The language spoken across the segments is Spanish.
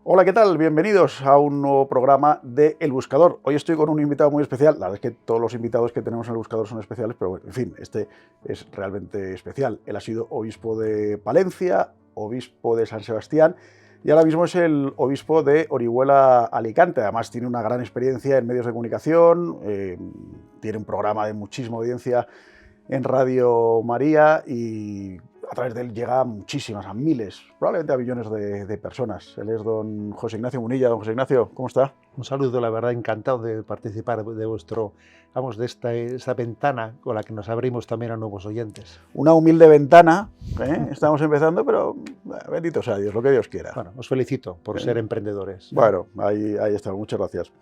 Hola, ¿qué tal? Bienvenidos a un nuevo programa de El Buscador. Hoy estoy con un invitado muy especial. La verdad es que todos los invitados que tenemos en El Buscador son especiales, pero bueno, en fin, este es realmente especial. Él ha sido obispo de Palencia, obispo de San Sebastián y ahora mismo es el obispo de Orihuela Alicante. Además tiene una gran experiencia en medios de comunicación, tiene un programa de muchísima audiencia en Radio María y a través de él llega a muchísimas, a miles, probablemente a millones de personas. Él es don José Ignacio Munilla. Don José Ignacio, ¿cómo está? Un saludo, la verdad, encantado de participar de vuestro, vamos, de esta ventana con la que nos abrimos también a nuevos oyentes. Una humilde ventana, estamos empezando, pero bendito sea Dios, lo que Dios quiera. Bueno, os felicito por ser emprendedores. Bueno, ahí está, muchas gracias.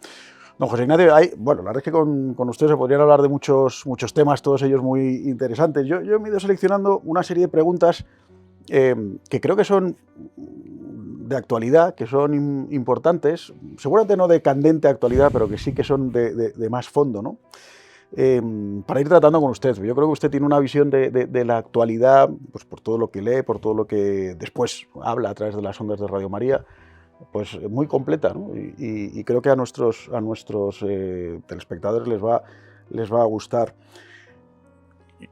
Don José Ignacio, bueno, la verdad es que con usted se podrían hablar de muchos temas, todos ellos muy interesantes. Yo me he ido seleccionando una serie de preguntas que creo que son de actualidad, que son importantes, seguramente no de candente actualidad, pero que sí que son de más fondo, ¿no? Para ir tratando con usted. Yo creo que usted tiene una visión de la actualidad, pues por todo lo que lee, por todo lo que después habla a través de las ondas de Radio María, pues muy completa, ¿no? Y creo que a nuestros telespectadores les va a gustar.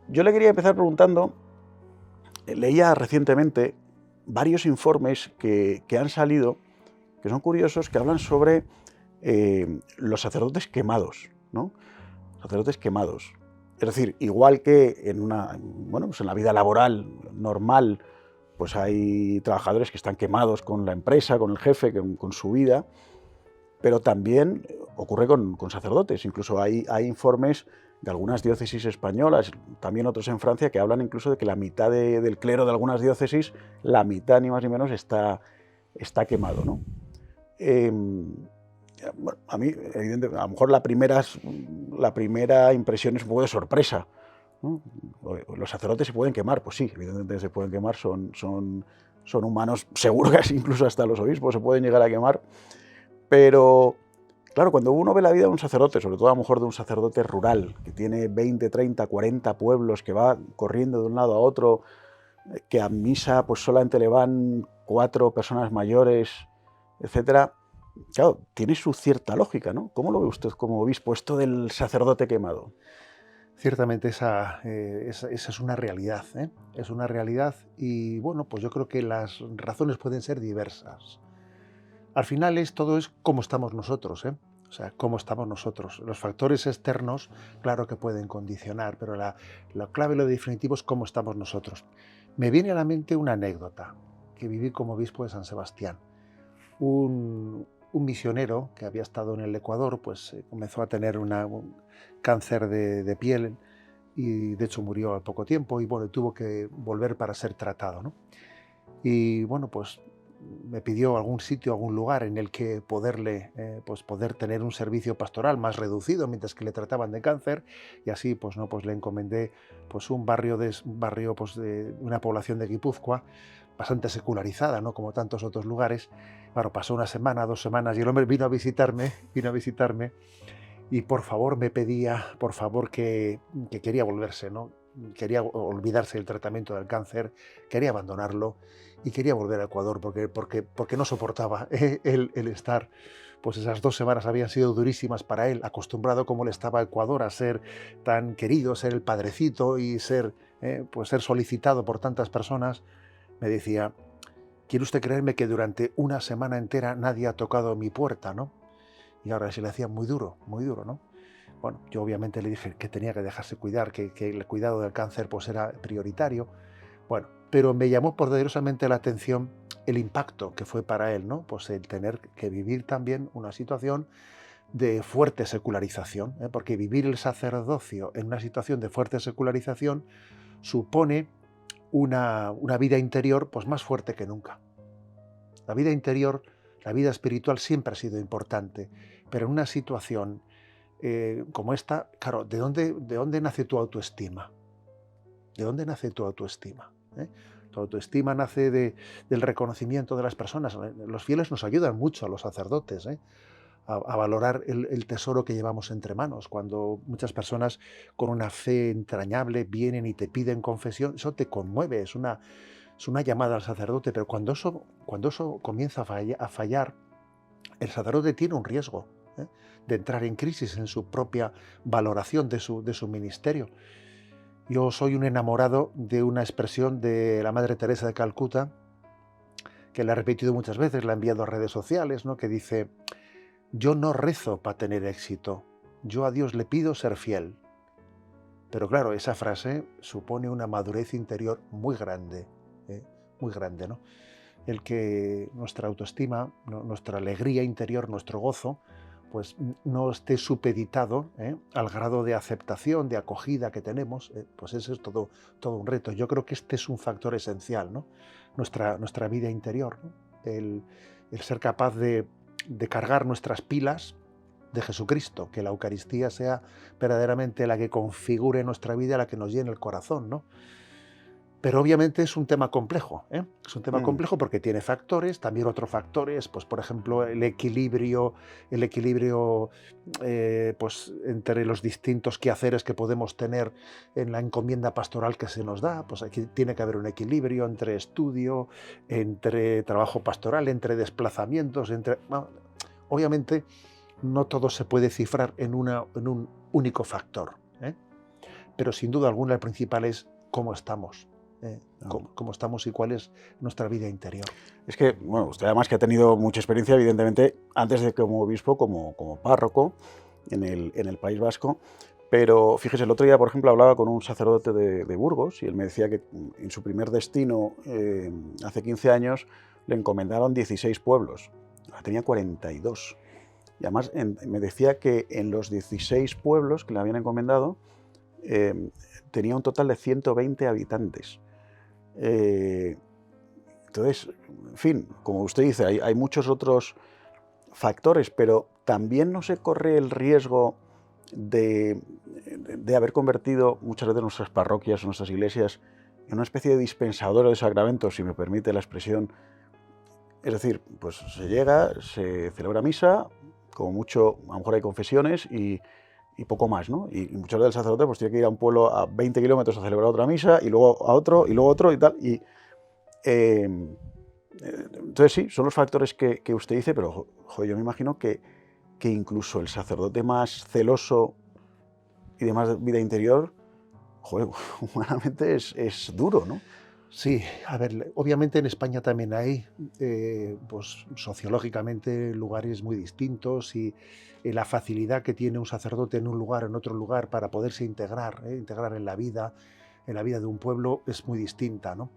Yo le quería empezar preguntando, leía recientemente varios informes que han salido, que son curiosos, que hablan sobre los sacerdotes quemados, ¿no? Sacerdotes quemados. Es decir, igual que pues en la vida laboral normal, pues hay trabajadores que están quemados con la empresa, con el jefe, con su vida, pero también ocurre con sacerdotes. Incluso hay informes de algunas diócesis españolas, también otros en Francia, que hablan incluso de que la mitad del clero de algunas diócesis, la mitad ni más ni menos, está quemado, ¿no? Bueno, a mí, evidentemente, a lo mejor la primera impresión es un poco de sorpresa, ¿no? Los sacerdotes se pueden quemar, pues sí, evidentemente se pueden quemar, son humanos, seguro que incluso hasta los obispos se pueden llegar a quemar, pero claro, cuando uno ve la vida de un sacerdote, sobre todo a lo mejor de un sacerdote rural, que tiene 20, 30, 40 pueblos, que va corriendo de un lado a otro, que a misa pues solamente le van 4 personas mayores, etcétera, claro, tiene su cierta lógica, ¿no? ¿Cómo lo ve usted como obispo, esto del sacerdote quemado? Ciertamente esa es una realidad, ¿eh? Es una realidad y, bueno, pues yo creo que las razones pueden ser diversas. Al final todo es cómo estamos nosotros, ¿eh? O sea, cómo estamos nosotros. Los factores externos, claro que pueden condicionar, pero la clave, lo definitivo es cómo estamos nosotros. Me viene a la mente una anécdota que viví como obispo de San Sebastián. Un misionero que había estado en el Ecuador, pues comenzó a tener un cáncer de piel y de hecho murió al poco tiempo y bueno, tuvo que volver para ser tratado, ¿no? Y bueno, pues me pidió algún sitio, algún lugar en el que pues poder tener un servicio pastoral más reducido mientras que le trataban de cáncer y así pues no, pues le encomendé pues un barrio pues de una población de Guipúzcoa bastante secularizada, ¿no? Como tantos otros lugares. Bueno, pasó una semana, 2 semanas y el hombre vino a visitarme y por favor me pedía, por favor que quería volverse, ¿no? Quería olvidarse del tratamiento del cáncer, quería abandonarlo y quería volver a Ecuador porque no soportaba el estar, pues esas 2 semanas habían sido durísimas para él, acostumbrado como él estaba a Ecuador a ser tan querido, ser el padrecito y pues ser solicitado por tantas personas. Me decía, ¿quiere usted creerme que durante una semana entera nadie ha tocado mi puerta, ¿no? Y ahora se le hacía muy duro, ¿no? Bueno, yo obviamente le dije que tenía que dejarse cuidar, que el cuidado del cáncer pues era prioritario. Bueno, pero me llamó poderosamente la atención el impacto que fue para él, ¿no? Pues el tener que vivir también una situación de fuerte secularización, ¿eh? Porque vivir el sacerdocio en una situación de fuerte secularización supone una vida interior pues más fuerte que nunca. La vida interior, la vida espiritual siempre ha sido importante, pero en una situación como esta, claro, ¿de dónde nace tu autoestima? ¿De dónde nace tu autoestima? ¿Eh? Tu autoestima nace del reconocimiento de las personas. Los fieles nos ayudan mucho a los sacerdotes, ¿eh? A valorar el tesoro que llevamos entre manos. Cuando muchas personas con una fe entrañable vienen y te piden confesión, eso te conmueve, es una llamada al sacerdote, pero cuando eso comienza a fallar, el sacerdote tiene un riesgo, ¿eh? De entrar en crisis en su propia valoración de su ministerio. Yo soy un enamorado de una expresión de la Madre Teresa de Calcuta, que la he repetido muchas veces, la he enviado a redes sociales, ¿no? Que dice: yo no rezo para tener éxito, yo a Dios le pido ser fiel. Pero claro, esa frase supone una madurez interior muy grande, muy grande, ¿no? El que nuestra autoestima, nuestra alegría interior, nuestro gozo, pues no esté supeditado, al grado de aceptación, de acogida que tenemos, pues ese es todo un reto. Yo creo que este es un factor esencial, ¿no? Nuestra vida interior, ¿no? El ser capaz de cargar nuestras pilas de Jesucristo, que la Eucaristía sea verdaderamente la que configure nuestra vida, la que nos llene el corazón, ¿no? Pero obviamente es un tema complejo, ¿eh? Es un tema complejo porque tiene factores, también otros factores, pues por ejemplo el equilibrio pues entre los distintos quehaceres que podemos tener en la encomienda pastoral que se nos da. Pues aquí tiene que haber un equilibrio entre estudio, entre trabajo pastoral, entre desplazamientos, obviamente no todo se puede cifrar en un único factor, ¿eh? Pero sin duda alguna el principal es cómo estamos. Cómo estamos y cuál es nuestra vida interior. Es que, bueno, usted además que ha tenido mucha experiencia, evidentemente, antes de como obispo, como párroco en el País Vasco, pero fíjese, el otro día, por ejemplo, hablaba con un sacerdote de Burgos y él me decía que en su primer destino, hace 15 años, le encomendaron 16 pueblos, ahora tenía 42. Y además me decía que en los 16 pueblos que le habían encomendado, tenía un total de 120 habitantes. Entonces, en fin, como usted dice, hay muchos otros factores, pero también no se corre el riesgo de haber convertido muchas veces nuestras parroquias o nuestras iglesias en una especie de dispensadora de sacramentos, si me permite la expresión. Es decir, pues se llega, se celebra misa, como mucho, a lo mejor hay confesiones y poco más, ¿no? Y muchas veces el sacerdote pues tiene que ir a un pueblo a 20 kilómetros a celebrar otra misa, y luego a otro, y luego otro, y tal. Entonces sí, son los factores que usted dice, pero joder, yo me imagino que incluso el sacerdote más celoso y de más vida interior, joder, humanamente es duro, ¿no? Sí, a ver, obviamente en España también hay, pues sociológicamente, lugares muy distintos y la facilidad que tiene un sacerdote en un lugar, en otro lugar, para poderse integrar en la vida de un pueblo es muy distinta, ¿no?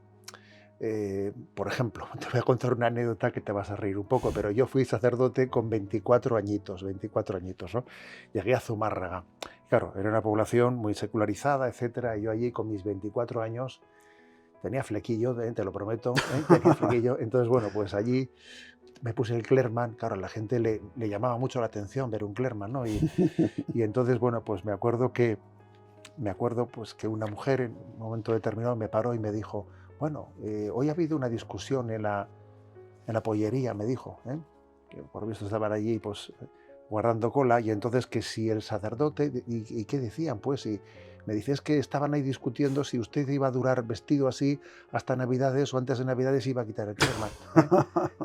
Por ejemplo, te voy a contar una anécdota que te vas a reír un poco, pero yo fui sacerdote con 24 añitos, ¿no? Llegué a Zumárraga. Claro, era una población muy secularizada, etcétera, y yo allí con mis 24 años tenía flequillo, te lo prometo, tenía flequillo. Entonces, bueno, pues allí me puse el clerman. Claro, a la gente le llamaba mucho la atención ver un clerman, ¿no? Y entonces, bueno, pues me acuerdo pues que una mujer en un momento determinado me paró y me dijo: bueno, hoy ha habido una discusión en la pollería, me dijo, que por visto estaban allí pues guardando cola, y entonces que si el sacerdote, ¿y qué decían? Pues, y me dice, es que estaban ahí discutiendo si usted iba a durar vestido así hasta Navidades o antes de Navidades iba a quitar el clerman,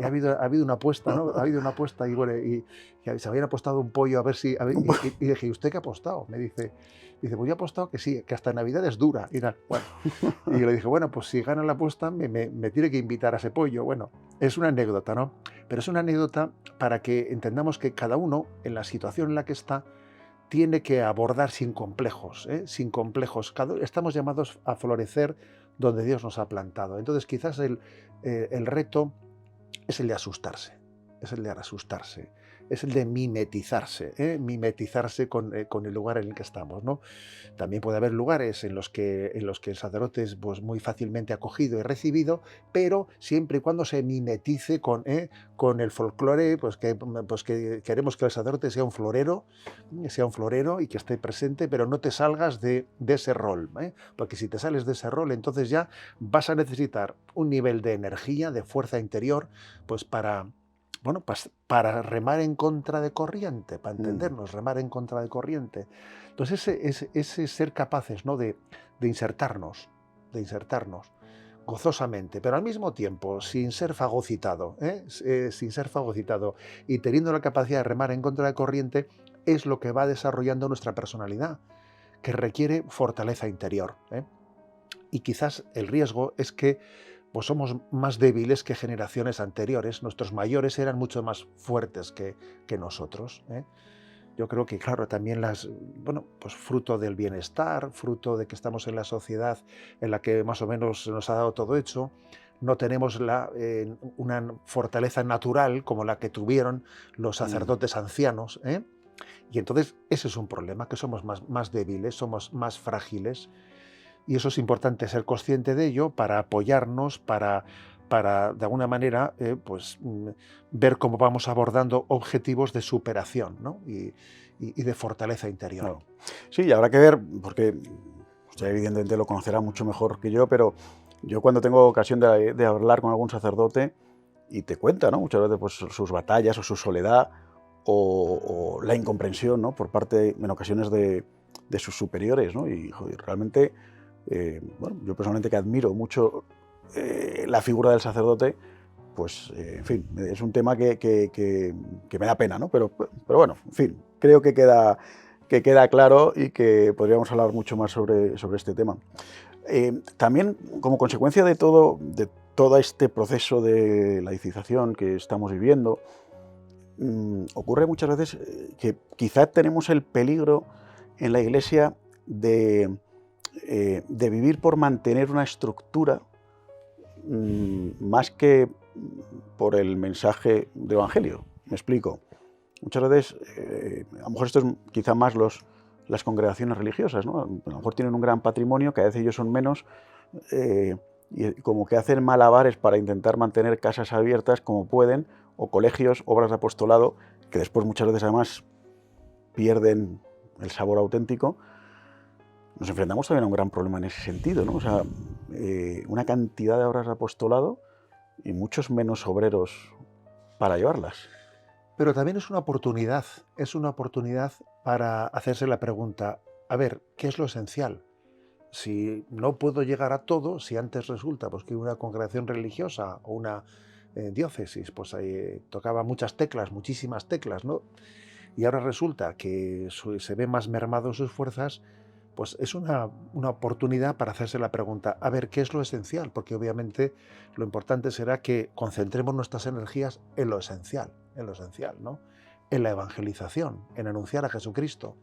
Y ha habido una apuesta, ¿no? Ha habido una apuesta y bueno, y se habían apostado un pollo a ver si... y dije, ¿y usted qué ha apostado? Me dice, pues yo he apostado que sí, que hasta Navidades dura. Y tal. Bueno, y yo le dije, bueno, pues si gana la apuesta me tiene que invitar a ese pollo. Bueno, es una anécdota, ¿no? Pero es una anécdota para que entendamos que cada uno, en la situación en la que está, tiene que abordar sin complejos, sin complejos. Estamos llamados a florecer donde Dios nos ha plantado. Entonces quizás el reto es el de asustarse, es el de mimetizarse con el lugar en el que estamos, ¿no? También puede haber lugares en los que el sacerdote es pues, muy fácilmente acogido y recibido, pero siempre y cuando se mimetice con el folclore, pues que queremos que el sacerdote sea un florero y que esté presente, pero no te salgas de ese rol, porque si te sales de ese rol, entonces ya vas a necesitar un nivel de energía, de fuerza interior, pues para remar en contra de corriente, para entendernos, remar en contra de corriente. Entonces ese ser capaces, ¿no? de insertarnos gozosamente, pero al mismo tiempo sin ser fagocitado, sin ser fagocitado y teniendo la capacidad de remar en contra de corriente, es lo que va desarrollando nuestra personalidad, que requiere fortaleza interior. Y quizás el riesgo es que pues somos más débiles que generaciones anteriores. Nuestros mayores eran mucho más fuertes que nosotros. Yo creo que, claro, también bueno, pues fruto del bienestar, fruto de que estamos en la sociedad en la que más o menos se nos ha dado todo hecho, no tenemos una fortaleza natural como la que tuvieron los sacerdotes ancianos. Y entonces ese es un problema, que somos más débiles, somos más frágiles. Y eso es importante ser consciente de ello para apoyarnos, para de alguna manera, ver cómo vamos abordando objetivos de superación, ¿no? y de fortaleza interior. Claro. Sí, habrá que ver, porque usted evidentemente lo conocerá mucho mejor que yo, pero yo cuando tengo ocasión de hablar con algún sacerdote y te cuenta, ¿no?, muchas veces pues, sus batallas o su soledad o la incomprensión, ¿no?, por parte, en ocasiones, de sus superiores, ¿no? Y joder, realmente, bueno, yo personalmente que admiro mucho la figura del sacerdote, pues, en fin, es un tema que me da pena, ¿no? Pero bueno, en fin, creo que queda claro y que podríamos hablar mucho más sobre este tema. También, como consecuencia de todo este proceso de laicización que estamos viviendo, ocurre muchas veces que quizá tenemos el peligro en la Iglesia de vivir por mantener una estructura más que por el mensaje de evangelio. Me explico. Muchas veces, a lo mejor esto es quizá más las congregaciones religiosas, ¿no? A lo mejor tienen un gran patrimonio, que a veces ellos son menos, y como que hacen malabares para intentar mantener casas abiertas como pueden, o colegios, obras de apostolado, que después muchas veces además pierden el sabor auténtico. Nos enfrentamos también a un gran problema en ese sentido, ¿no? O sea, una cantidad de obras de apostolado y muchos menos obreros para llevarlas. Pero también es una oportunidad para hacerse la pregunta, a ver, ¿qué es lo esencial? Si no puedo llegar a todo, si antes resulta pues, que una congregación religiosa o una diócesis pues tocaba muchas teclas, muchísimas teclas, ¿no? Y ahora resulta que se ven más mermados sus fuerzas, pues es una oportunidad para hacerse la pregunta, a ver, ¿qué es lo esencial? Porque obviamente lo importante será que concentremos nuestras energías en lo esencial, ¿no? En la evangelización, en anunciar a Jesucristo.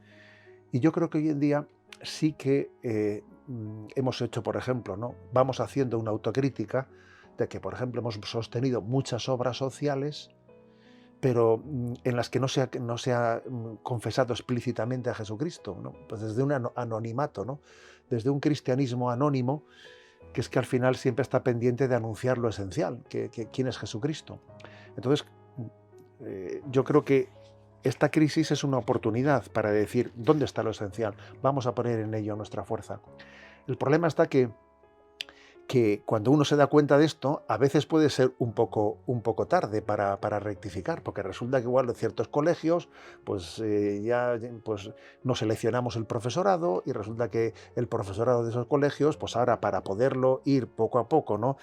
Y yo creo que hoy en día sí que hemos hecho, por ejemplo, ¿no?, vamos haciendo una autocrítica de que, por ejemplo, hemos sostenido muchas obras sociales, pero en las que no se ha confesado explícitamente a Jesucristo, ¿no? Pues desde un anonimato, ¿no? Desde un cristianismo anónimo, que es que al final siempre está pendiente de anunciar lo esencial, que quién es Jesucristo. Entonces, yo creo que esta crisis es una oportunidad para decir, ¿dónde está lo esencial? Vamos a poner en ello nuestra fuerza. El problema está que cuando uno se da cuenta de esto, a veces puede ser un poco tarde para rectificar, porque resulta que igual en ciertos colegios pues ya pues, no seleccionamos el profesorado y resulta que el profesorado de esos colegios, pues ahora para poderlo ir poco a poco, ¿no?,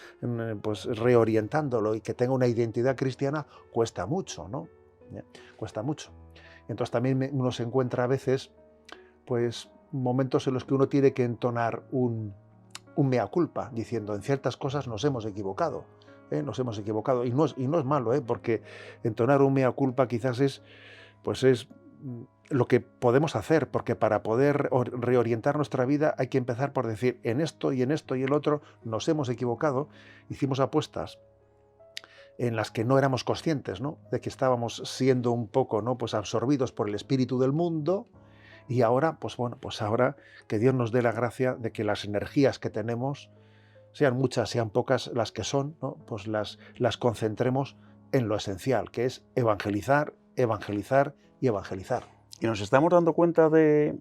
pues reorientándolo y que tenga una identidad cristiana, cuesta mucho, ¿no? Cuesta mucho. Entonces también uno se encuentra a veces pues momentos en los que uno tiene que entonar un mea culpa, diciendo, en ciertas cosas nos hemos equivocado, y no es malo, porque entonar un mea culpa quizás es lo que podemos hacer, porque para poder reorientar nuestra vida hay que empezar por decir, en esto y el otro nos hemos equivocado, hicimos apuestas en las que no éramos conscientes, ¿no?, de que estábamos siendo un poco, ¿no?, pues absorbidos por el espíritu del mundo. Y ahora, pues bueno, pues ahora que Dios nos dé la gracia de que las energías que tenemos, sean muchas, sean pocas, las que son, ¿no?, pues las concentremos en lo esencial, que es evangelizar, evangelizar y evangelizar. Y nos estamos dando cuenta de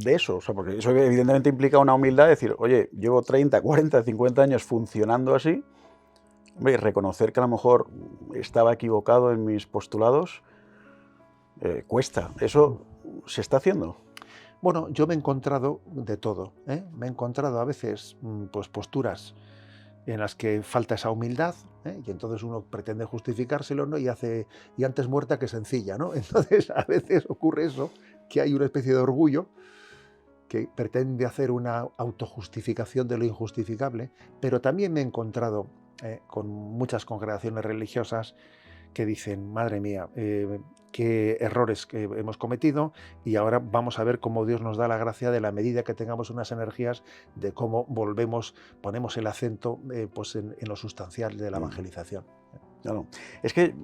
eso, o sea, porque eso evidentemente implica una humildad de decir, oye, llevo 30, 40, 50 años funcionando así, hombre, y reconocer que a lo mejor estaba equivocado en mis postulados, cuesta. ¿Eso se está haciendo? Bueno, yo me he encontrado de todo, ¿eh? Me he encontrado a veces pues posturas en las que falta esa humildad, y entonces uno pretende justificárselo, ¿no? Y antes muerta que sencilla, ¿no? Entonces a veces ocurre eso, que hay una especie de orgullo que pretende hacer una autojustificación de lo injustificable, pero también me he encontrado con muchas congregaciones religiosas que dicen, madre mía, qué errores que hemos cometido, y ahora vamos a ver cómo Dios nos da la gracia de la medida que tengamos unas energías, de cómo ponemos el acento pues en lo sustancial de la evangelización. Claro. Es que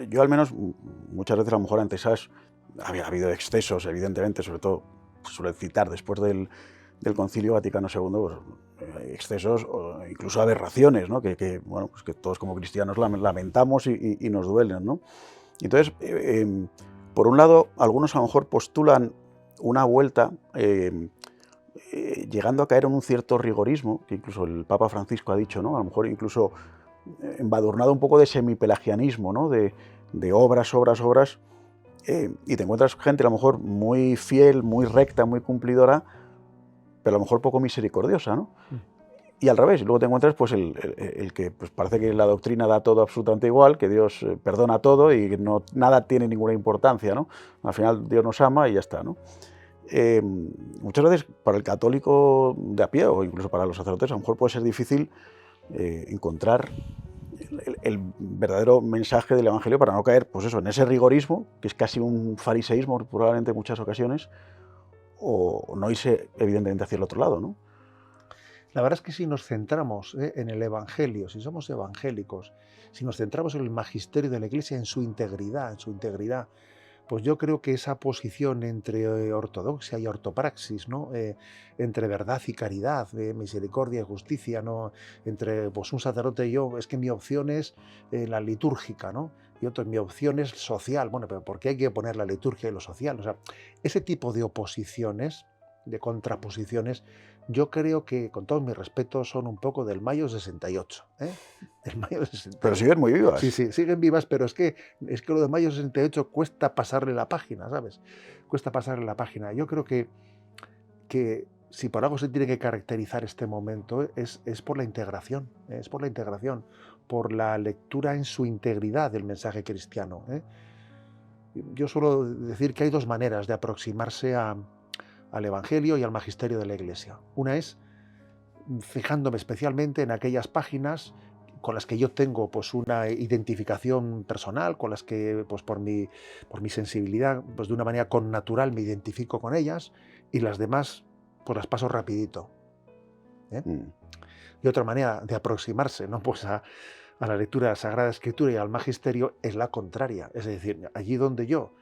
yo al menos muchas veces a lo mejor ante esas ha habido excesos, evidentemente, sobre todo suele citar después del Concilio Vaticano II, pues, excesos o incluso aberraciones, ¿no? Bueno, pues que todos como cristianos lamentamos y nos duelen, ¿no? Entonces, por un lado, algunos a lo mejor postulan una vuelta llegando a caer en un cierto rigorismo, que incluso el Papa Francisco ha dicho, ¿no? A lo mejor incluso embadurnado un poco de semipelagianismo, ¿no? De obras, y te encuentras gente a lo mejor muy fiel, muy recta, muy cumplidora, pero a lo mejor poco misericordiosa, ¿no? Y al revés, luego te encuentras pues el que pues parece que la doctrina da todo absolutamente igual, que Dios perdona todo y que nada tiene ninguna importancia, ¿no? Al final Dios nos ama y ya está, ¿no? Muchas veces para el católico de a pie o incluso para los sacerdotes a lo mejor puede ser difícil encontrar el verdadero mensaje del Evangelio para no caer, pues eso, en ese rigorismo, que es casi un fariseísmo probablemente en muchas ocasiones, o no irse evidentemente hacia el otro lado, ¿no? La verdad es que si nos centramos en el Evangelio, si somos evangélicos, si nos centramos en el magisterio de la Iglesia, en su integridad, pues yo creo que esa posición entre ortodoxia y ortopraxis, ¿no? Entre verdad y caridad, misericordia y justicia, ¿no? Entre pues, un sacerdote y yo, es que mi opción es la litúrgica, ¿no? Y otro, mi opción es social. Bueno, pero ¿por qué hay que poner la liturgia y lo social? O sea, ese tipo de oposiciones, de contraposiciones, yo creo que, con todos mis respetos, son un poco del mayo 68. Del mayo 68. Pero siguen muy vivas. Sí, siguen vivas, pero es que lo de mayo 68 cuesta pasarle la página, ¿sabes? Cuesta pasarle la página. Yo creo que si por algo se tiene que caracterizar este momento es por la integración, por la lectura en su integridad del mensaje cristiano. Yo suelo decir que hay dos maneras de aproximarse al Evangelio y al magisterio de la Iglesia. Una es fijándome especialmente en aquellas páginas con las que yo tengo pues una identificación personal, con las que pues por mi sensibilidad pues de una manera connatural me identifico con ellas, y las demás pues las paso rapidito. Y otra manera de aproximarse, ¿no? Pues a la lectura de la Sagrada Escritura y al magisterio es la contraria. Es decir, allí donde yo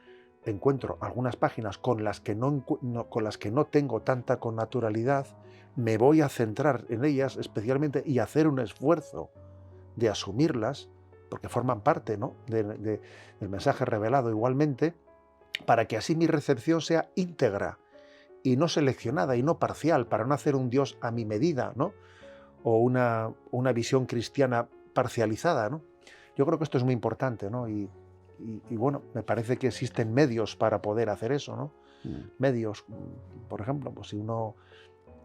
encuentro algunas páginas con las que no tengo tanta connaturalidad, me voy a centrar en ellas especialmente y hacer un esfuerzo de asumirlas, porque forman parte, ¿no? del mensaje revelado igualmente, para que así mi recepción sea íntegra y no seleccionada y no parcial, para no hacer un Dios a mi medida, ¿no? O una visión cristiana parcializada, ¿no? Yo creo que esto es muy importante, ¿no? Y bueno, me parece que existen medios para poder hacer eso, ¿no? Medios, por ejemplo, pues si uno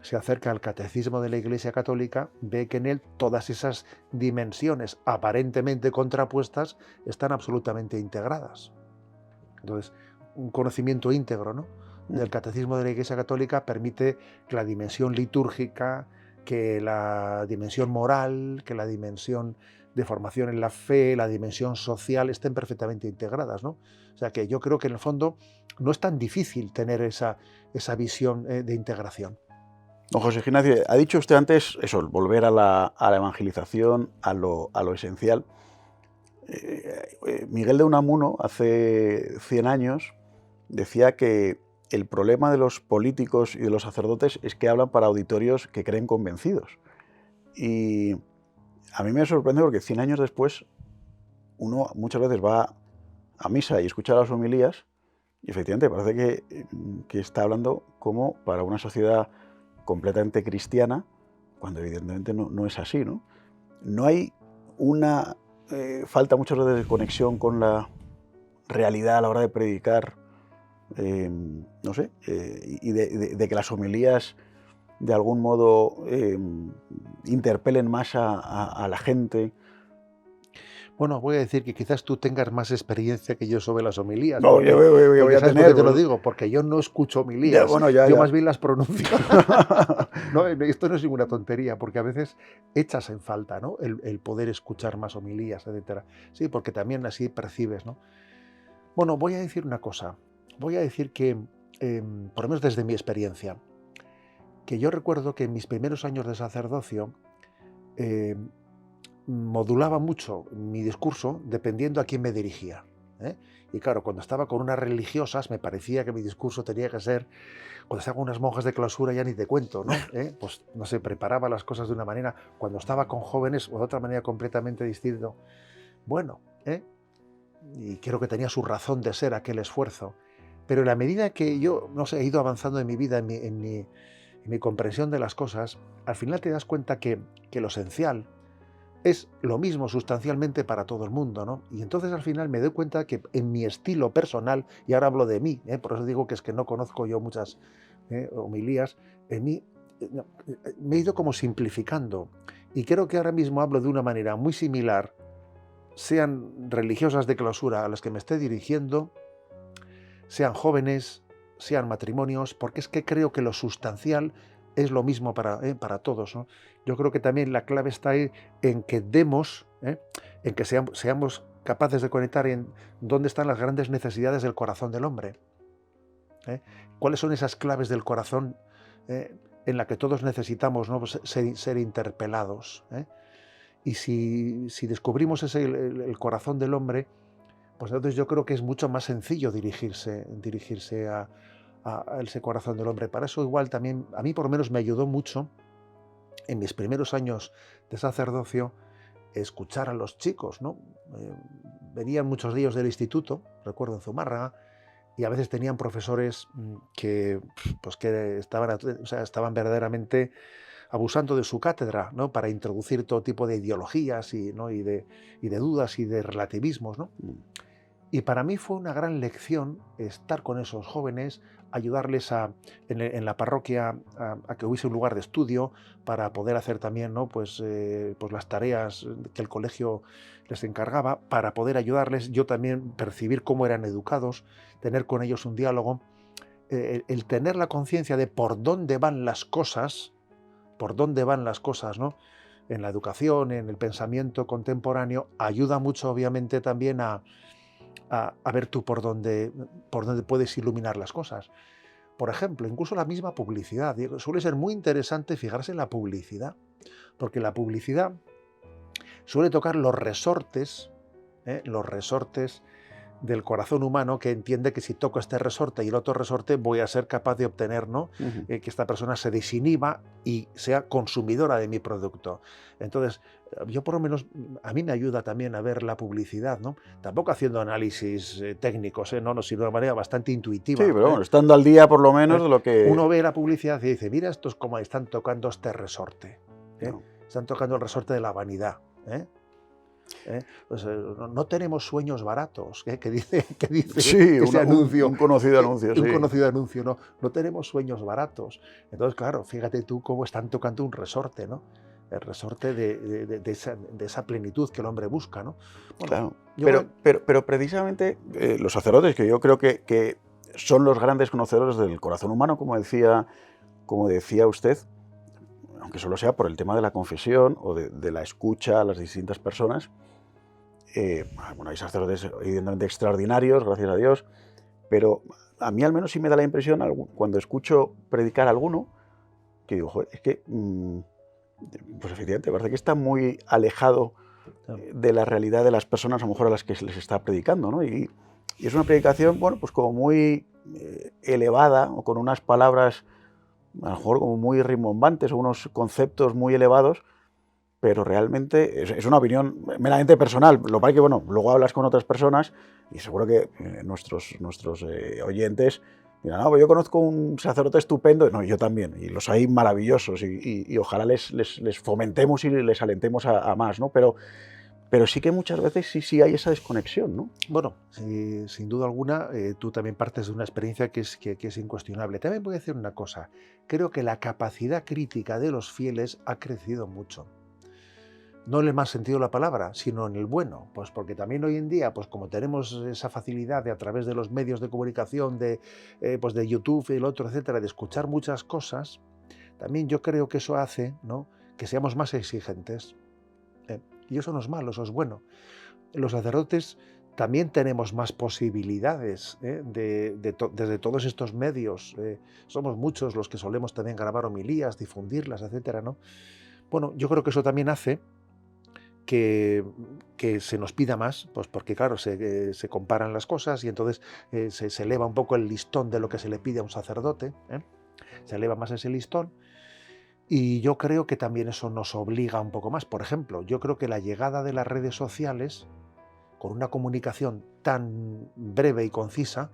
se acerca al catecismo de la Iglesia Católica, ve que en él todas esas dimensiones aparentemente contrapuestas están absolutamente integradas. Entonces, un conocimiento íntegro, ¿no? Del catecismo de la Iglesia Católica permite que la dimensión litúrgica, que la dimensión moral, que la dimensión de formación en la fe, la dimensión social estén perfectamente integradas, ¿no? O sea que yo creo que en el fondo no es tan difícil tener esa visión de integración. Don José Ignacio, ha dicho usted antes eso, volver a la evangelización, a lo esencial. Miguel de Unamuno, hace 100 años, decía que el problema de los políticos y de los sacerdotes es que hablan para auditorios que creen convencidos. Y a mí me sorprende porque 100 años después uno muchas veces va a misa y escucha las homilías y efectivamente parece que está hablando como para una sociedad completamente cristiana, cuando evidentemente no es así, ¿no? No hay una falta muchas veces de conexión con la realidad a la hora de predicar, no sé, y de que las homilías de algún modo interpelen más a la gente. Bueno, voy a decir que quizás tú tengas más experiencia que yo sobre las homilías. No, Porque, voy a ¿sabes por tener. qué te lo digo? Porque yo no escucho Ya, homilías, bueno, ya, yo ya. más bien las pronuncio. No, esto no es ninguna tontería, porque a veces echas en falta, ¿no? El poder escuchar más homilías, etcétera. Sí, porque también así percibes, ¿no? Bueno, voy a decir una cosa. Voy a decir que, por lo menos desde mi experiencia, que yo recuerdo que en mis primeros años de sacerdocio, eh, modulaba mucho mi discurso dependiendo a quién me dirigía, ¿eh? Y claro, cuando estaba con unas religiosas me parecía que mi discurso tenía que ser, cuando estaba con unas monjas de clausura ya ni te cuento, ¿no? Pues no sé, preparaba las cosas de una manera, cuando estaba con jóvenes o de otra manera completamente distinta. Bueno, y creo que tenía su razón de ser aquel esfuerzo, pero en la medida que yo, no sé, he ido avanzando en mi vida, en mi comprensión de las cosas, al final te das cuenta que lo esencial es lo mismo sustancialmente para todo el mundo, ¿no? Y entonces al final me doy cuenta que en mi estilo personal, y ahora hablo de mí, por eso digo que es que no conozco yo muchas homilías, en mí me he ido como simplificando. Y creo que ahora mismo hablo de una manera muy similar, sean religiosas de clausura a las que me esté dirigiendo, sean jóvenes, sean matrimonios, porque es que creo que lo sustancial es lo mismo para todos, ¿no? Yo creo que también la clave está ahí en que demos, en que seamos capaces de conectar en dónde están las grandes necesidades del corazón del hombre. ¿Cuáles son esas claves del corazón en la que todos necesitamos, ¿no? Pues ser interpelados? Y si descubrimos el corazón del hombre, pues entonces yo creo que es mucho más sencillo dirigirse a ese corazón del hombre. Para eso igual también, a mí por lo menos me ayudó mucho en mis primeros años de sacerdocio escuchar a los chicos, ¿no? Venían muchos de ellos del instituto, recuerdo en Zumárraga, y a veces tenían profesores que estaban verdaderamente abusando de su cátedra, ¿no? Para introducir todo tipo de ideologías y de dudas y de relativismos, ¿no? Y para mí fue una gran lección estar con esos jóvenes, ayudarles en la parroquia a que hubiese un lugar de estudio para poder hacer también, ¿no? pues las tareas que el colegio les encargaba, para poder ayudarles, yo también percibir cómo eran educados, tener con ellos un diálogo, el tener la conciencia de por dónde van las cosas, ¿no? En la educación, en el pensamiento contemporáneo, ayuda mucho obviamente también a ver tú por dónde puedes iluminar las cosas. Por ejemplo, incluso la misma publicidad. Suele ser muy interesante fijarse en la publicidad, porque la publicidad suele tocar los resortes del corazón humano, que entiende que si toco este resorte y el otro resorte voy a ser capaz de obtener, ¿no? Que esta persona se desinhiba y sea consumidora de mi producto. Entonces, yo por lo menos, a mí me ayuda también a ver la publicidad, ¿no? Tampoco haciendo análisis técnicos, no, sino de una manera bastante intuitiva. Sí, pero bueno, estando al día por lo menos de lo que... Uno ve la publicidad y dice, mira, esto es como están tocando este resorte. No. Están tocando el resorte de la vanidad. Pues, no tenemos sueños baratos, que dice Sí, ese anuncio. un conocido anuncio. Un sí. conocido anuncio, no tenemos sueños baratos. Entonces, claro, fíjate tú cómo están tocando un resorte, ¿no? El resorte de esa plenitud que el hombre busca, ¿no? Bueno, claro, pero precisamente los sacerdotes, que yo creo que son los grandes conocedores del corazón humano, como decía usted, aunque solo sea por el tema de la confesión o de la escucha a las distintas personas. Bueno, hay sacerdotes evidentemente extraordinarios, gracias a Dios, pero a mí al menos sí me da la impresión, cuando escucho predicar a alguno, que digo, joder, es que, pues efectivamente, parece que está muy alejado de la realidad de las personas, a lo mejor a las que se les está predicando, ¿no? Y es una predicación, bueno, pues como muy elevada, o con unas palabras a lo mejor como muy rimbombantes o unos conceptos muy elevados, pero realmente es una opinión meramente personal. Lo que pasa es que, bueno, luego hablas con otras personas y seguro que nuestros oyentes dirán, no, pues yo conozco un sacerdote estupendo. No, yo también, y los hay maravillosos y ojalá les fomentemos y les alentemos a más, ¿no? Pero pero sí que muchas veces sí hay esa desconexión, ¿no? Bueno, sin duda alguna, tú también partes de una experiencia que es incuestionable. También voy a decir una cosa. Creo que la capacidad crítica de los fieles ha crecido mucho. No en el más sentido de la palabra, sino en el bueno. Pues porque también hoy en día, pues como tenemos esa facilidad de a través de los medios de comunicación, pues de YouTube y el otro, etcétera, de escuchar muchas cosas, también yo creo que eso hace, ¿no?, que seamos más exigentes. Y eso no es malo, eso es bueno. Los sacerdotes también tenemos más posibilidades, desde todos estos medios. Somos muchos los que solemos también grabar homilías, difundirlas, etcétera, ¿no? Bueno, yo creo que eso también hace que, que se nos pida más, pues porque claro, se comparan las cosas y entonces se eleva un poco el listón de lo que se le pide a un sacerdote, ¿eh? Se eleva más ese listón. Y yo creo que también eso nos obliga un poco más. Por ejemplo, yo creo que la llegada de las redes sociales, con una comunicación tan breve y concisa,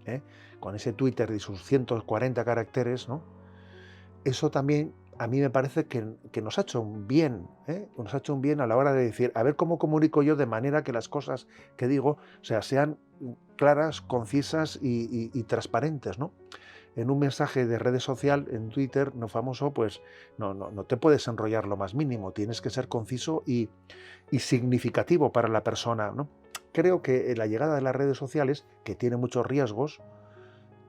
¿eh?, con ese Twitter de sus 140 caracteres, ¿no?, eso también a mí me parece que nos ha hecho un bien, ¿eh? Nos ha hecho un bien a la hora de decir, a ver cómo comunico yo de manera que las cosas que digo, o sea, sean claras, concisas y transparentes, ¿no? En un mensaje de redes social, en Twitter, no famoso, pues no te puedes enrollar lo más mínimo, tienes que ser conciso y significativo para la persona, ¿no? Creo que la llegada de las redes sociales, que tiene muchos riesgos,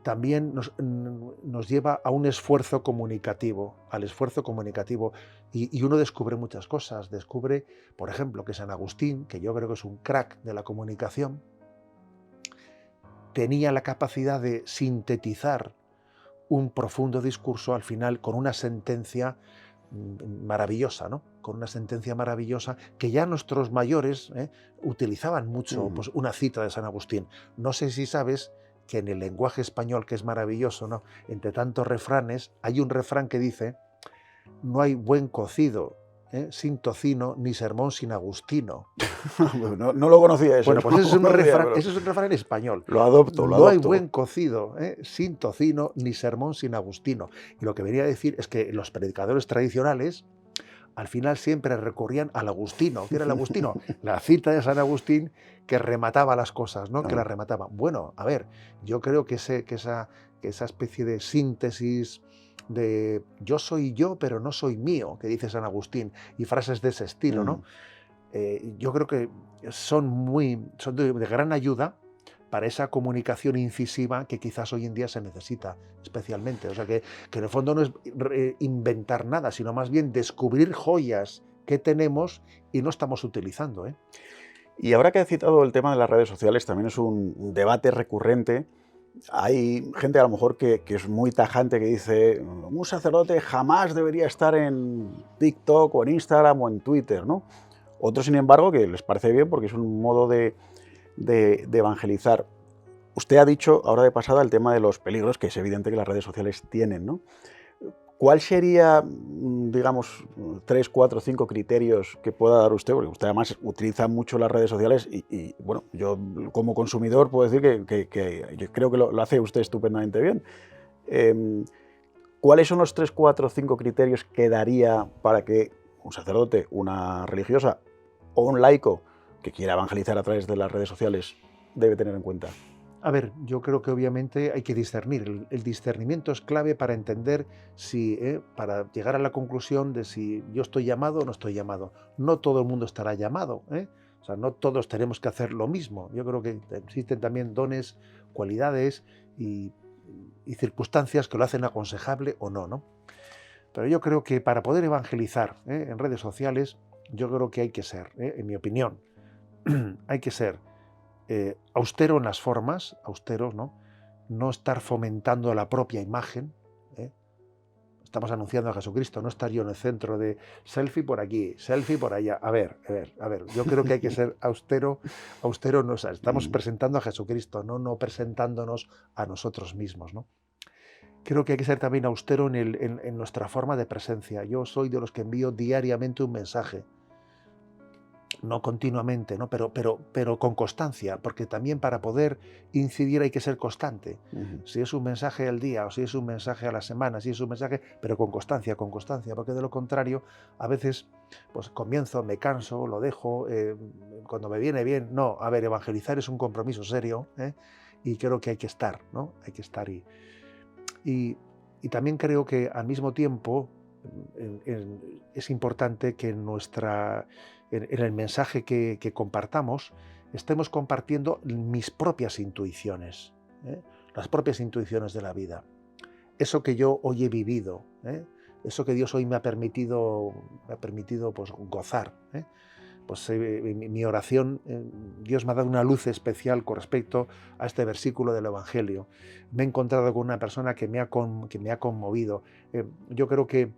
también nos lleva a un esfuerzo comunicativo, al esfuerzo comunicativo, y uno descubre muchas cosas. Descubre, por ejemplo, que San Agustín, que yo creo que es un crack de la comunicación, tenía la capacidad de sintetizar un profundo discurso al final con una sentencia maravillosa, ¿no? Con una sentencia maravillosa que ya nuestros mayores utilizaban mucho, pues una cita de San Agustín. No sé si sabes que en el lenguaje español, que es maravilloso, ¿no?, entre tantos refranes, hay un refrán que dice: no hay buen cocido sin tocino, ni sermón sin Agustino. No lo conocía eso. Bueno, pues No ese es un lo conocía, refrán, pero ese es un refrán español. lo adopto, lo No hay adopto. buen cocido sin tocino, ni sermón sin Agustino. Y lo que venía a decir es que los predicadores tradicionales al final siempre recurrían al Agustino. ¿Qué era el Agustino? La cita de San Agustín que remataba las cosas, ¿no? Que las remataba. Bueno, a ver, yo creo que esa especie de síntesis de yo soy yo, pero no soy mío, que dice San Agustín, y frases de ese estilo, ¿no? Yo creo que son de gran ayuda para esa comunicación incisiva que quizás hoy en día se necesita especialmente. O sea, que en el fondo no es inventar nada, sino más bien descubrir joyas que tenemos y no estamos utilizando, ¿eh? Y ahora que he citado el tema de las redes sociales, también es un debate recurrente. Hay gente a lo mejor que es muy tajante, que dice, un sacerdote jamás debería estar en TikTok o en Instagram o en Twitter, ¿no? Otros, sin embargo, que les parece bien porque es un modo de evangelizar. Usted ha dicho, ahora de pasada, el tema de los peligros, que es evidente que las redes sociales tienen, ¿no? ¿Cuál sería, digamos, 3, 4, 5 criterios que pueda dar usted? Porque usted además utiliza mucho las redes sociales y bueno, yo como consumidor puedo decir que yo creo que lo hace usted estupendamente bien. ¿Cuáles son los 3, 4, 5 criterios que daría para que un sacerdote, una religiosa o un laico que quiera evangelizar a través de las redes sociales debe tener en cuenta? A ver, yo creo que obviamente hay que discernir. El discernimiento es clave para entender para llegar a la conclusión de si yo estoy llamado o no estoy llamado. No todo el mundo estará llamado, ¿eh? O sea, no todos tenemos que hacer lo mismo. Yo creo que existen también dones, cualidades y circunstancias que lo hacen aconsejable o no, ¿no? Pero yo creo que para poder evangelizar en redes sociales, yo creo que hay que ser, en mi opinión, hay que ser austero en las formas, austero, ¿no? No estar fomentando la propia imagen. Estamos anunciando a Jesucristo, no estar yo en el centro de selfie por aquí, selfie por allá. A ver, yo creo que hay que ser austero, no, o sea, estamos presentando a Jesucristo, no presentándonos a nosotros mismos, ¿no? Creo que hay que ser también austero en nuestra forma de presencia. Yo soy de los que envío diariamente un mensaje. no continuamente, ¿no? Pero con constancia, porque también para poder incidir hay que ser constante. Si es un mensaje al día o si es un mensaje a la semana, si es un mensaje, pero con constancia, porque de lo contrario, a veces pues comienzo, me canso, lo dejo, cuando me viene bien. No, a ver, evangelizar es un compromiso serio, ¿eh? Y creo que hay que estar, ¿no? Hay que estar y también creo que al mismo tiempo es importante que en el mensaje que compartamos estemos compartiendo mis propias intuiciones, ¿eh? Las propias intuiciones de la vida. Eso que yo hoy he vivido, ¿eh? Eso que Dios hoy me ha permitido pues, gozar, ¿eh? Pues mi oración, Dios me ha dado una luz especial con respecto a este versículo del Evangelio. Me he encontrado con una persona que me ha conmovido. Yo creo que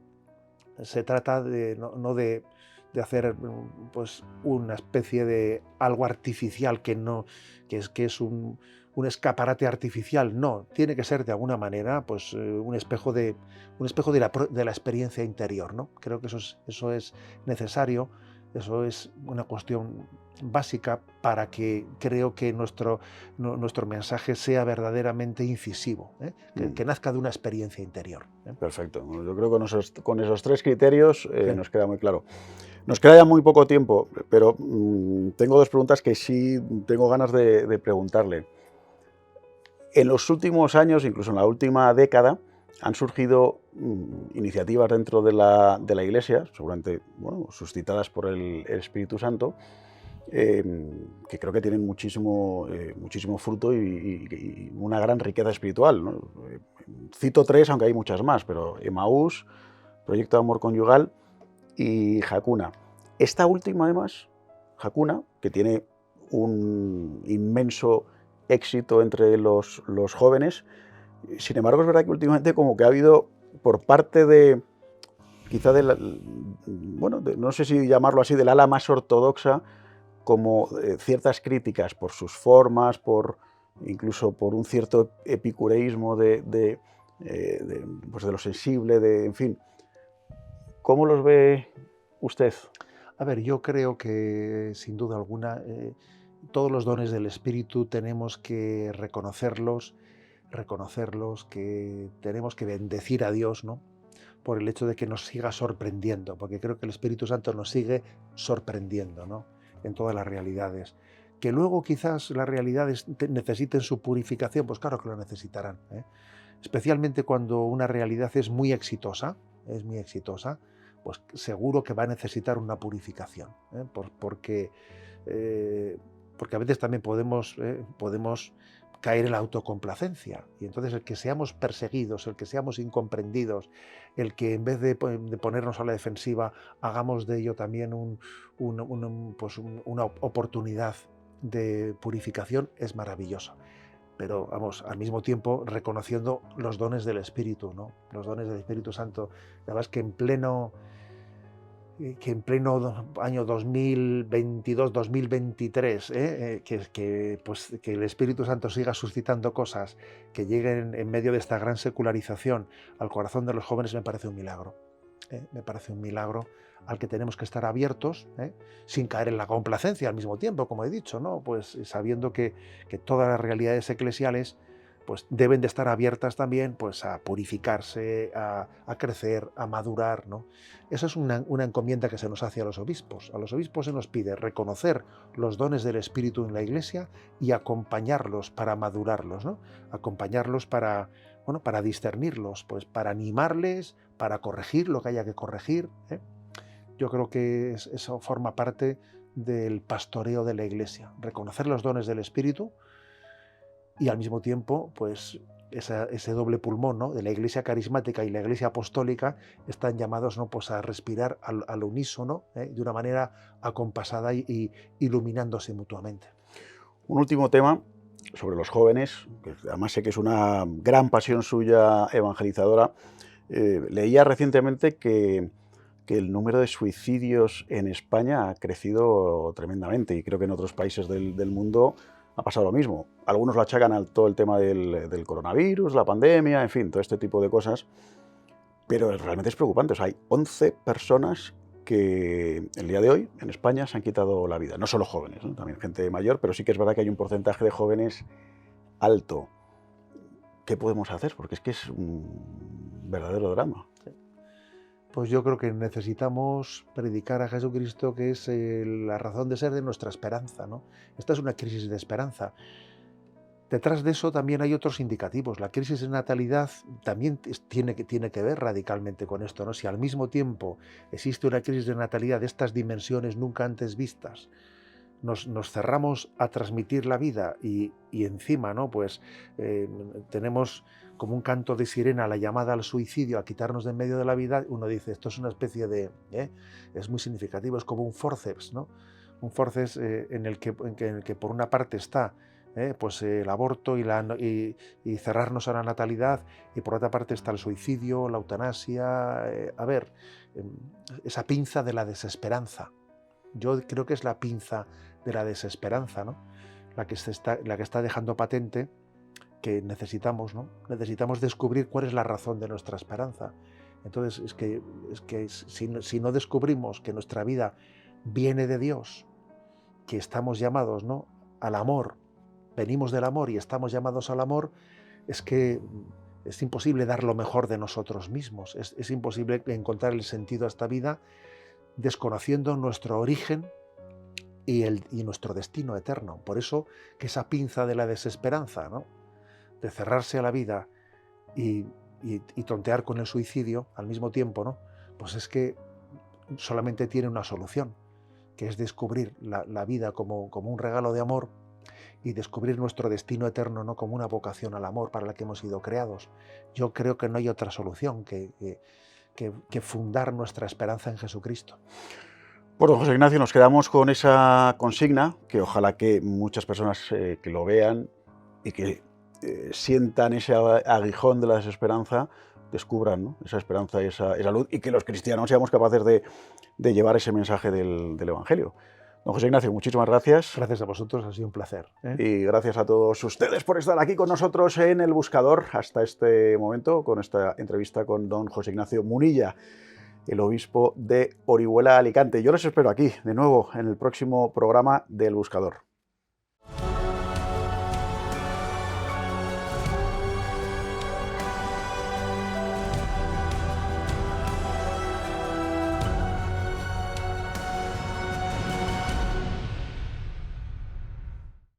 se trata de, no de hacer pues, una especie de algo artificial que es un escaparate artificial. No, tiene que ser de alguna manera pues, un espejo de la experiencia interior, ¿no? Creo que eso es necesario. Eso es una cuestión básica para que creo que nuestro mensaje sea verdaderamente incisivo, ¿eh? Que nazca de una experiencia interior, ¿eh? Perfecto. Bueno, yo creo que con esos tres criterios Sí. nos queda muy claro. Nos queda ya muy poco tiempo, pero tengo dos preguntas que sí tengo ganas de preguntarle. En los últimos años, incluso en la última década, han surgido iniciativas dentro de la Iglesia, seguramente bueno, suscitadas por el Espíritu Santo, que creo que tienen muchísimo fruto y una gran riqueza espiritual, ¿no? Cito tres, aunque hay muchas más, pero Emaús, Proyecto de Amor Conyugal y Hakuna. Esta última, además, Hakuna, que tiene un inmenso éxito entre los jóvenes, sin embargo es verdad que últimamente como que ha habido por parte de, quizá no sé si llamarlo así, del ala más ortodoxa, como ciertas críticas por sus formas, incluso por un cierto epicureísmo pues de lo sensible, en fin. ¿Cómo los ve usted? A ver, yo creo que sin duda alguna todos los dones del Espíritu tenemos que reconocerlos, que tenemos que bendecir a Dios, ¿no? Por el hecho de que nos siga sorprendiendo, porque creo que el Espíritu Santo nos sigue sorprendiendo, ¿no? En todas las realidades. Que luego quizás las realidades necesiten su purificación, pues claro que lo necesitarán, ¿eh? Especialmente cuando una realidad es muy exitosa, pues seguro que va a necesitar una purificación, ¿eh? Porque a veces también podemos caer en la autocomplacencia. Y entonces el que seamos perseguidos, el que seamos incomprendidos, el que en vez de ponernos a la defensiva, hagamos de ello también una oportunidad de purificación, es maravilloso. Pero vamos, al mismo tiempo reconociendo los dones del Espíritu, ¿no? Los dones del Espíritu Santo. Además que en pleno año 2022, 2023, que el Espíritu Santo siga suscitando cosas que lleguen en medio de esta gran secularización al corazón de los jóvenes, me parece un milagro. Me parece un milagro al que tenemos que estar abiertos, sin caer en la complacencia al mismo tiempo, como he dicho, ¿no? Pues sabiendo que todas las realidades eclesiales pues deben de estar abiertas también pues, a purificarse, a crecer, a madurar, ¿no? Esa es una encomienda que se nos hace a los obispos. A los obispos se nos pide reconocer los dones del Espíritu en la Iglesia y acompañarlos para madurarlos, ¿no? Acompañarlos para discernirlos, pues para animarles, para corregir lo que haya que corregir, ¿eh? Yo creo que eso forma parte del pastoreo de la Iglesia, reconocer los dones del Espíritu y al mismo tiempo, pues ese doble pulmón, ¿no? De la Iglesia carismática y la Iglesia apostólica están llamados, ¿no? Pues a respirar al unísono, de una manera acompasada y iluminándose mutuamente. Un último tema sobre los jóvenes, que además sé que es una gran pasión suya evangelizadora. Leía recientemente que el número de suicidios en España ha crecido tremendamente y creo que en otros países del mundo ha pasado lo mismo. Algunos lo achacan a todo el tema del coronavirus, la pandemia, en fin, todo este tipo de cosas, pero realmente es preocupante. O sea, hay 11 personas que el día de hoy en España se han quitado la vida. No solo jóvenes, ¿no? También gente mayor, pero sí que es verdad que hay un porcentaje de jóvenes alto. ¿Qué podemos hacer? Porque es que es un verdadero drama. Pues yo creo que necesitamos predicar a Jesucristo, que es la razón de ser de nuestra esperanza, ¿no? Esta es una crisis de esperanza. Detrás de eso también hay otros indicativos. La crisis de natalidad también tiene que ver radicalmente con esto, ¿no? Si al mismo tiempo existe una crisis de natalidad de estas dimensiones nunca antes vistas, nos cerramos a transmitir la vida y encima, ¿no? Pues tenemos como un canto de sirena la llamada al suicidio, a quitarnos de en medio de la vida. Uno dice, esto es una especie de... es muy significativo, es como un forceps, ¿no? Un forceps en el que por una parte está pues el aborto y cerrarnos a la natalidad, y por otra parte está el suicidio, la eutanasia, esa pinza de la desesperanza. Yo creo que es la pinza de la desesperanza, ¿no? la que está dejando patente que necesitamos, ¿no? Necesitamos descubrir cuál es la razón de nuestra esperanza. Entonces, es que si no descubrimos que nuestra vida viene de Dios, que estamos llamados, ¿no?, al amor, venimos del amor y estamos llamados al amor, es que es imposible dar lo mejor de nosotros mismos, es imposible encontrar el sentido a esta vida desconociendo nuestro origen y nuestro destino eterno. Por eso que esa pinza de la desesperanza, ¿no?, de cerrarse a la vida y tontear con el suicidio al mismo tiempo, ¿no?, pues es que solamente tiene una solución, que es descubrir la vida como un regalo de amor y descubrir nuestro destino eterno, ¿no?, como una vocación al amor para la que hemos sido creados. Yo creo que no hay otra solución que fundar nuestra esperanza en Jesucristo. Bueno, José Ignacio, nos quedamos con esa consigna, que ojalá que muchas personas que lo vean y que sientan ese aguijón de la desesperanza, descubran, ¿no?, esa esperanza y esa luz, y que los cristianos seamos capaces de llevar ese mensaje del Evangelio. Don José Ignacio, muchísimas gracias. Gracias a vosotros, ha sido un placer. Y gracias a todos ustedes por estar aquí con nosotros en El Buscador hasta este momento, con esta entrevista con don José Ignacio Munilla, el obispo de Orihuela, Alicante. Yo les espero aquí, de nuevo, en el próximo programa del Buscador.